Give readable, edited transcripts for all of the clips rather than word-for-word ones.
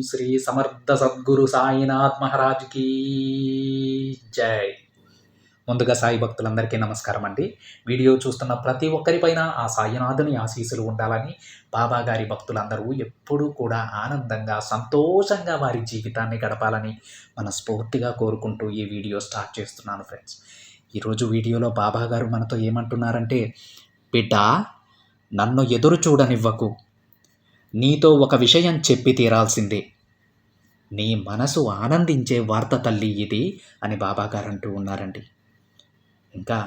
శ్రీ సమర్థ సద్గురు సాయినాథ్ మహారాజ్కి జై. ముందుగా సాయి భక్తులందరికీ నమస్కారం అండి. వీడియో చూస్తున్న ప్రతి ఒక్కరిపైన ఆ సాయినాథుని ఆశీస్సులు ఉండాలని, బాబా గారి భక్తులందరూ ఎప్పుడూ కూడా ఆనందంగా సంతోషంగా వారి జీవితాన్ని గడపాలని మనస్ఫూర్తిగా కోరుకుంటూ ఈ వీడియో స్టార్ట్ చేస్తున్నాను ఫ్రెండ్స్. ఈరోజు వీడియోలో బాబా గారు మనతో ఏమంటున్నారంటే, బిడ్డ, నన్ను ఎదురు చూడనివ్వకు, నీతో ఒక విషయం చెప్పి తీరాల్సిందే, నీ మనసు ఆనందించే వార్త తల్లి ఇది అని బాబాగారు అంటూ ఉన్నారండి. ఇంకా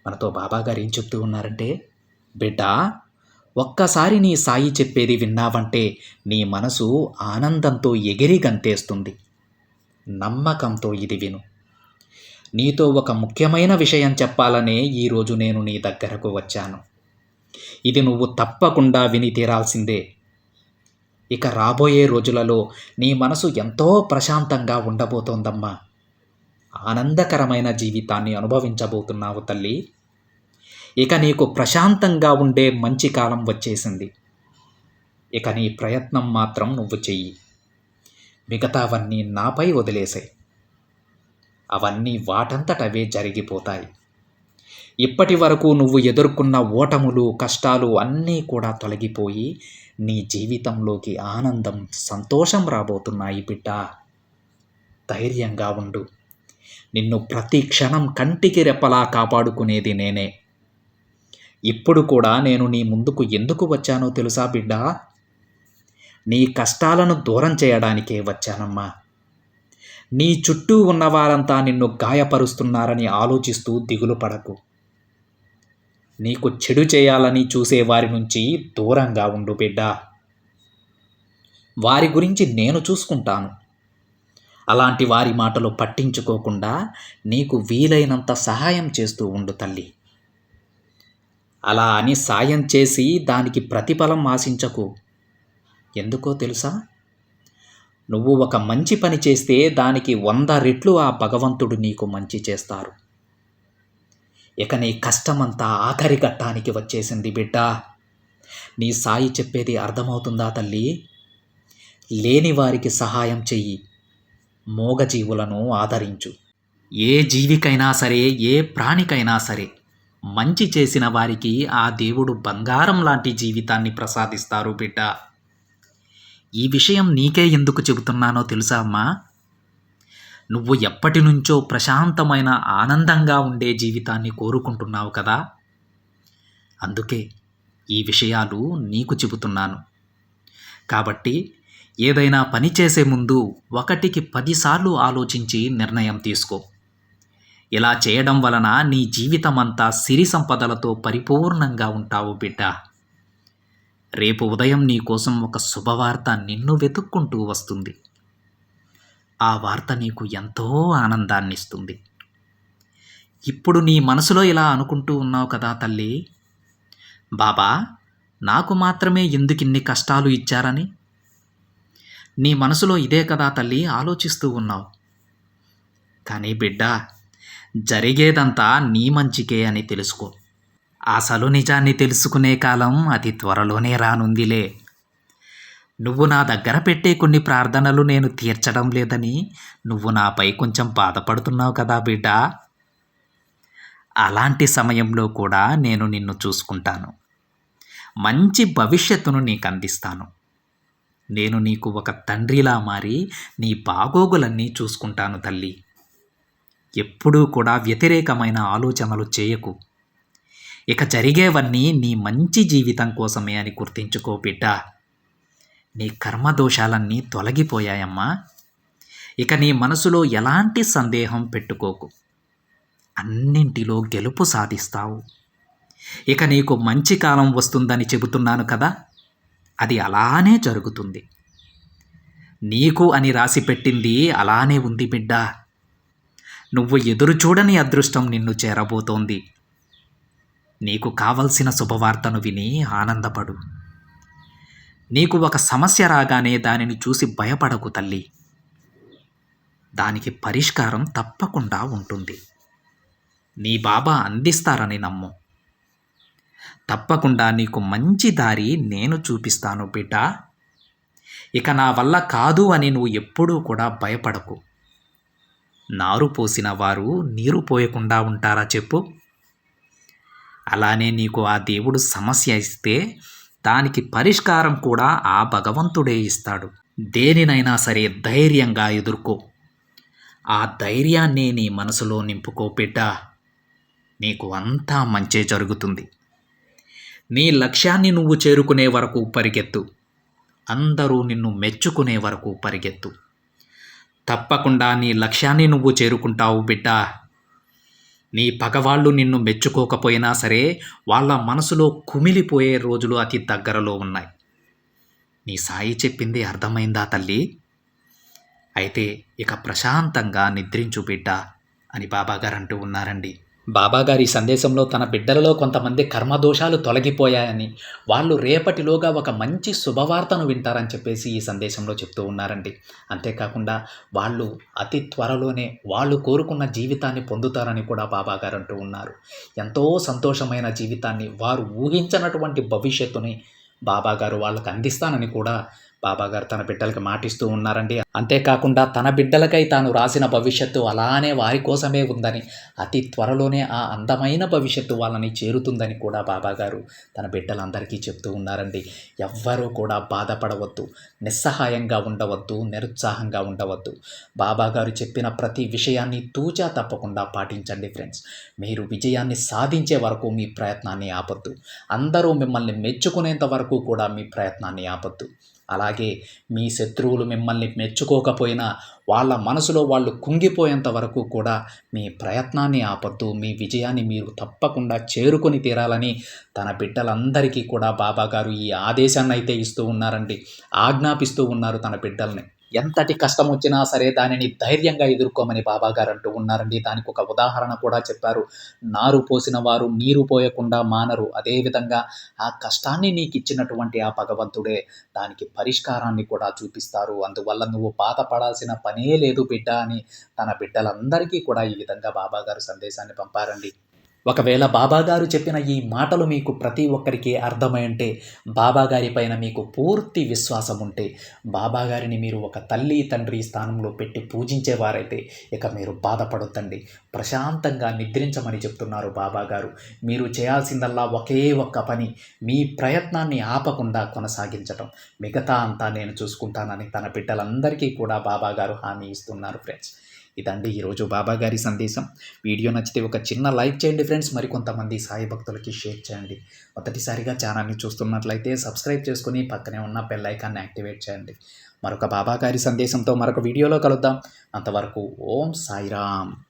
మనతో బాబాగారు ఏం చెప్తూ ఉన్నారంటే, బిడ్డ, ఒక్కసారి నీ సాయి చెప్పేది విన్నావంటే నీ మనసు ఆనందంతో ఎగిరి గంతేస్తుంది. నమ్మకంతో ఇది విను. నీతో ఒక ముఖ్యమైన విషయం చెప్పాలనే ఈరోజు నేను నీ దగ్గరకు వచ్చాను. ఇది నువ్వు తప్పకుండా విని తీరాల్సిందే. ఇక రాబోయే రోజులలో నీ మనసు ఎంతో ప్రశాంతంగా ఉండబోతోందమ్మా. ఆనందకరమైన జీవితాన్ని అనుభవించబోతున్నావు తల్లి. ఇక నీకు ప్రశాంతంగా ఉండే మంచి కాలం వచ్చేసింది. ఇక నీ ప్రయత్నం మాత్రం నువ్వు చెయ్యి. మిగతావన్నీ నాపై వదిలేసాయి. అవన్నీ వాటంతటవే జరిగిపోతాయి. ఇప్పటి వరకు నువ్వు ఎదుర్కొన్న ఓటములు, కష్టాలు అన్నీ కూడా తొలగిపోయి నీ జీవితంలోకి ఆనందం, సంతోషం రాబోతున్నాయి బిడ్డ. ధైర్యంగా ఉండు. నిన్ను ప్రతి క్షణం కంటికి రెప్పలా కాపాడుకునేది నేనే. ఇప్పుడు కూడా నేను నీ ముందుకు ఎందుకు వచ్చానో తెలుసా బిడ్డ? నీ కష్టాలను దూరం చేయడానికే వచ్చానమ్మా. నీ చుట్టూ ఉన్నవారంతా నిన్ను గాయపరుస్తున్నారని ఆలోచిస్తూ దిగులు పడకు. నీకు చెడు చేయాలని చూసేవారి నుంచి దూరంగా ఉండు బిడ్డ. వారి గురించి నేను చూసుకుంటాను. అలాంటి వారి మాటలు పట్టించుకోకుండా నీకు వీలైనంత సహాయం చేస్తూ ఉండు తల్లి. అలా అని సాయం చేసి దానికి ప్రతిఫలం ఆశించకు. ఎందుకో తెలుసా? నువ్వు ఒక మంచి పని చేస్తే దానికి 100 రెట్లు ఆ భగవంతుడు నీకు మంచి చేస్తారు. ఇక నీ కష్టమంతా ఆఖరి ఘట్టానికి వచ్చేసింది బిడ్డ. నీ సాయి చెప్పేది అర్థమవుతుందా తల్లి? లేని వారికి సహాయం చెయ్యి. మూగజీవులను ఆదరించు. ఏ జీవికైనా సరే, ఏ ప్రాణికైనా సరే మంచి చేసిన వారికి ఆ దేవుడు బంగారం లాంటి జీవితాన్ని ప్రసాదిస్తారు బిడ్డ. ఈ విషయం నీకే ఎందుకు చెబుతున్నానో తెలుసా అమ్మా? నువ్వు ఎప్పటి నుంచో ప్రశాంతమైన, ఆనందంగా ఉండే జీవితాన్ని కోరుకుంటున్నావు కదా. అందుకే ఈ విషయాలు నీకు చెబుతున్నాను. కాబట్టి ఏదైనా పని చేసే ముందు 1కి 10 సార్లు ఆలోచించి నిర్ణయం తీసుకో. ఇలా చేయడం వలన నీ జీవితమంతా సిరి సంపదలతో పరిపూర్ణంగా ఉంటావు బిడ్డ. రేపు ఉదయం నీ కోసం ఒక శుభవార్త నిన్ను వెతుక్కుంటూ వస్తుంది. ఆ వార్త నీకు ఎంతో ఆనందాన్నిస్తుంది. ఇప్పుడు నీ మనసులో ఇలా అనుకుంటూ ఉన్నావు కదా తల్లి, బాబా, నాకు మాత్రమే ఎందుకిన్ని కష్టాలు ఇచ్చారని. నీ మనసులో ఇదే కదా తల్లి ఆలోచిస్తూ ఉన్నావు. కానీ బిడ్డ, జరిగేదంతా నీ మంచికే అని తెలుసుకో. అసలు నిజాన్ని తెలుసుకునే కాలం అతి త్వరలోనే రానుందిలే. నువ్వు నా దగ్గర పెట్టే కొన్ని ప్రార్థనలు నేను తీర్చడం లేదని నువ్వు నాపై కొంచెం బాధపడుతున్నావు కదా బిడ్డ. అలాంటి సమయంలో కూడా నేను నిన్ను చూసుకుంటాను. మంచి భవిష్యత్తును నీకు అందిస్తాను. నేను నీకు ఒక తండ్రిలా మారి నీ బాగోగులన్నీ చూసుకుంటాను తల్లి. ఎప్పుడూ కూడా వ్యతిరేకమైన ఆలోచనలు చేయకు. ఇక జరిగేవన్నీ నీ మంచి జీవితం కోసమే అని గుర్తించుకో బిడ్డ. నీ కర్మదోషాలన్నీ తొలగిపోయాయమ్మా. ఇక నీ మనసులో ఎలాంటి సందేహం పెట్టుకోకు. అన్నింటిలో గెలుపు సాధిస్తావు. ఇక నీకు మంచి కాలం వస్తుందని చెబుతున్నాను కదా, అది అలానే జరుగుతుంది. నీకు అని రాసి పెట్టింది అలానే ఉంది బిడ్డ. నువ్వు ఎదురు చూడని అదృష్టం నిన్ను చేరబోతోంది. నీకు కావలసిన శుభవార్తను విని ఆనందపడు. నీకు ఒక సమస్య రాగానే దానిని చూసి భయపడకు తల్లి. దానికి పరిష్కారం తప్పకుండా ఉంటుంది. నీ బాబా అందిస్తారని నమ్ము. తప్పకుండా నీకు మంచి దారి నేను చూపిస్తాను బిడ్డ. ఇక నా వల్ల కాదు అని నువ్వు ఎప్పుడూ కూడా భయపడకు. నారు పోసిన వారు నీరు పోయకుండా ఉంటారా చెప్పు? అలానే నీకు ఆ దేవుడు సమస్య ఇస్తే దానికి పరిష్కారం కూడా ఆ భగవంతుడే ఇస్తాడు. దేనినైనా సరే ధైర్యంగా ఎదుర్కో. ఆ ధైర్యాన్ని నీ మనసులో నింపుకో బిడ్డ. నీకు అంతా మంచే జరుగుతుంది. నీ లక్ష్యాన్ని నువ్వు చేరుకునే వరకు పరిగెత్తు. అందరూ నిన్ను మెచ్చుకునే వరకు పరిగెత్తు. తప్పకుండా నీ లక్ష్యాన్ని నువ్వు చేరుకుంటావు బిడ్డ. నీ పగవాళ్ళు నిన్ను మెచ్చుకోకపోయినా సరే వాళ్ళ మనసులో కుమిలిపోయే రోజులు అతి దగ్గరలో ఉన్నాయి. నీ సాయి చెప్పింది అర్థమైందా తల్లి? అయితే ఇక ప్రశాంతంగా నిద్రించు బిడ్డ అని బాబాగారు అంటూ ఉన్నారండి. బాబాగారి సందేశంలో తన బిడ్డలలో కొంతమంది కర్మదోషాలు తొలగిపోయాయని, వాళ్ళు రేపటిలోగా ఒక మంచి శుభవార్తను వింటారని చెప్పేసి ఈ సందేశంలో చెప్తూ ఉన్నారండి. అంతేకాకుండా వాళ్ళు అతి త్వరలోనే వాళ్ళు కోరుకున్న జీవితాన్ని పొందుతారని కూడా బాబాగారు అంటూ ఉన్నారు. ఎంతో సంతోషమైన జీవితాన్ని, వారు ఊహించనటువంటి భవిష్యత్తుని బాబాగారు వాళ్ళకు అందిస్తానని కూడా బాబాగారు తన బిడ్డలకి మాటిస్తూ ఉన్నారండి. అంతేకాకుండా తన బిడ్డలకై తాను రాసిన భవిష్యత్తు అలానే వారి కోసమే ఉందని, అతి త్వరలోనే ఆ అందమైన భవిష్యత్తు వాళ్ళని చేరుతుందని కూడా బాబాగారు తన బిడ్డలందరికీ చెప్తూ ఉన్నారండి. ఎవ్వరూ కూడా బాధపడవద్దు, నిస్సహాయంగా ఉండవద్దు, నిరుత్సాహంగా ఉండవద్దు. బాబాగారు చెప్పిన ప్రతి విషయాన్ని తూచా తప్పకుండా పాటించండి ఫ్రెండ్స్. మీరు విజయాన్ని సాధించే వరకు మీ ప్రయత్నాన్ని ఆపొద్దు. అందరూ మిమ్మల్ని మెచ్చుకునేంత వరకు కూడా మీ ప్రయత్నాన్ని ఆపొద్దు. అలాగే మీ శత్రువులు మిమ్మల్ని మెచ్చుకోకపోయినా వాళ్ళ మనసులో వాళ్ళు కుంగిపోయేంత వరకు కూడా మీ ప్రయత్నాన్ని ఆపొద్దు. మీ విజయాన్ని మీరు తప్పకుండా చేరుకొని తీరాలని తన బిడ్డలందరికీ కూడా బాబాగారు ఈ ఆదేశాన్ని అయితే ఇస్తూ ఉన్నారండి. ఆజ్ఞాపిస్తూ ఉన్నారు తన బిడ్డల్ని. ఎంతటి కష్టం వచ్చినా సరే దానిని ధైర్యంగా ఎదుర్కోమని బాబాగారు అంటూ ఉన్నారండి. దానికి ఒక ఉదాహరణ కూడా చెప్పారు. నారు పోసిన వారు నీరు పోయకుండా మానరు. అదేవిధంగా ఆ కష్టాన్ని నీకు ఇచ్చినటువంటి ఆ భగవంతుడే దానికి పరిష్కారాన్ని కూడా చూపిస్తారు. అందువల్ల నువ్వు బాధపడాల్సిన పనే లేదు బిడ్డ అని తన బిడ్డలందరికీ కూడా ఈ విధంగా బాబాగారు సందేశాన్ని పంపారండి. ఒకవేళ బాబాగారు చెప్పిన ఈ మాటలు మీకు ప్రతి ఒక్కరికి అర్థమై ఉంటే, బాబాగారి పైన మీకు పూర్తి విశ్వాసం ఉంటే, బాబాగారిని మీరు ఒక తల్లి తండ్రి స్థానంలో పెట్టి పూజించేవారైతే ఇక మీరు బాధపడొద్దండి. ప్రశాంతంగా నిద్రించమని చెప్తున్నారు బాబాగారు. మీరు చేయాల్సిందల్లా ఒకే ఒక్క పని, మీ ప్రయత్నాన్ని ఆపకుండా కొనసాగించటం. మిగతా అంతా నేను చూసుకుంటానని తన బిడ్డలందరికీ కూడా బాబాగారు హామీ ఇస్తున్నారు ఫ్రెండ్స్. ఇదండి ఈరోజు బాబాగారి సందేశం. వీడియో నచ్చితే ఒక చిన్న లైక్ చేయండి ఫ్రెండ్స్. మరికొంతమంది సాయి భక్తులకి షేర్ చేయండి. మొదటిసారిగా ఛానల్ని చూస్తున్నట్లయితే సబ్స్క్రైబ్ చేసుకుని పక్కనే ఉన్న బెల్ ఐకాన్ని యాక్టివేట్ చేయండి. మరొక బాబాగారి సందేశంతో మరొక వీడియోలో కలుద్దాం. అంతవరకు ఓం సాయిరామ్.